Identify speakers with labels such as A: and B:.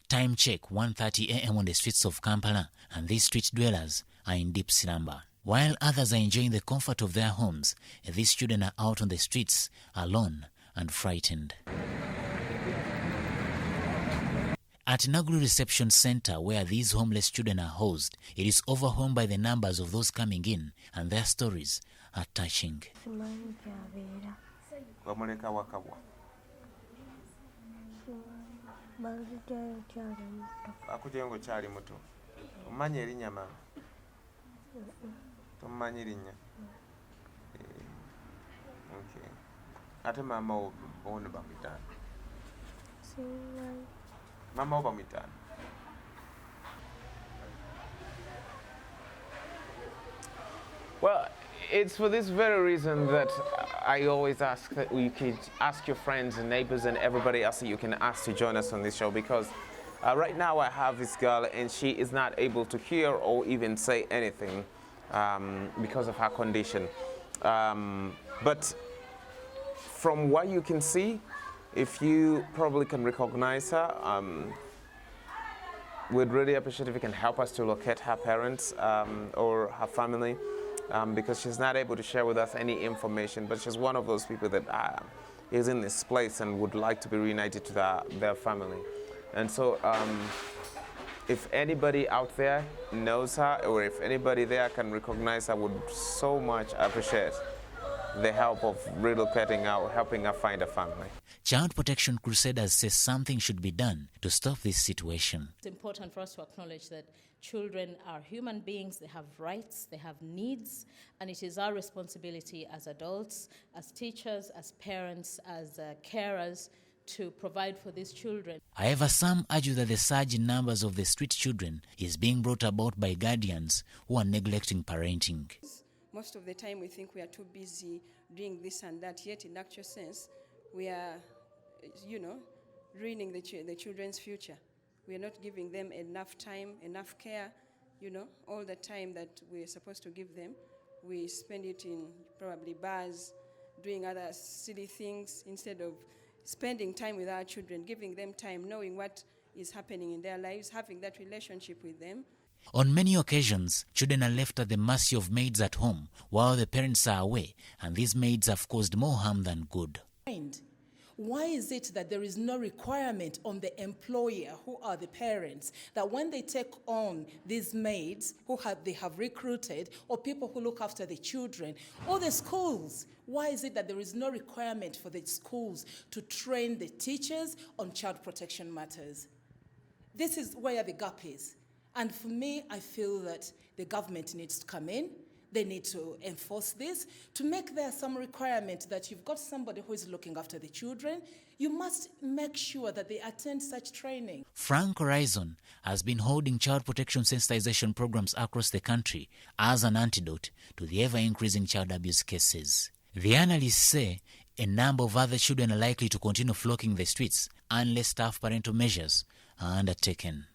A: Time check 1:30 a.m. on the streets of Kampala, and these street dwellers are in deep slumber. While others are enjoying the comfort of their homes, these children are out on the streets, alone and frightened. At Naguru Reception Center, where these homeless children are housed, it is overwhelmed by the numbers of those coming in, and their stories are touching.
B: Ate mama obone bamitana. Mama obamitana. Well, it's for this very reason that I always ask that you could ask your friends and neighbors and everybody else that you can ask to join us on this show, because right now I have this girl and she is not able to hear or even say anything because of her condition. But from what you can see, if you probably can recognize her, we'd really appreciate if you can help us to locate her parents or her family, because she's not able to share with us any information, but she's one of those people that is in this place and would like to be reunited to their family. And so if anybody out there knows her, or if anybody there can recognize her, would so much appreciate the help of relocating her, helping her find a family.
A: Child Protection Crusaders say something should be done to stop this situation.
C: It's important for us to acknowledge that children are human beings, they have rights, they have needs, and it is our responsibility as adults, as teachers, as parents, as carers, to provide for these children.
A: However, some argue that the surge in numbers of the street children is being brought about by guardians who are neglecting parenting.
D: Most of the time we think we are too busy doing this and that, yet in actual sense we are, ruining the children's future. We are not giving them enough time, enough care, all the time that we're supposed to give them. We spend it in probably bars, doing other silly things, instead of spending time with our children, giving them time, knowing what is happening in their lives, having that relationship with them.
A: On many occasions, children are left at the mercy of maids at home while the parents are away, and these maids have caused more harm than good.
E: Why is it that there is no requirement on the employer, who are the parents, that when they take on these maids they have recruited, or people who look after the children, or the schools, why is it that there is no requirement for the schools to train the teachers on child protection matters? This is where the gap is. And for me, I feel that the government needs to come in. They need to enforce this, to make there some requirement that you've got somebody who is looking after the children. You must make sure that they attend such training.
A: Franc has been holding child protection sensitization programs across the country as an antidote to the ever-increasing child abuse cases. The analysts say a number of other children are likely to continue flocking the streets unless tough parental measures are undertaken.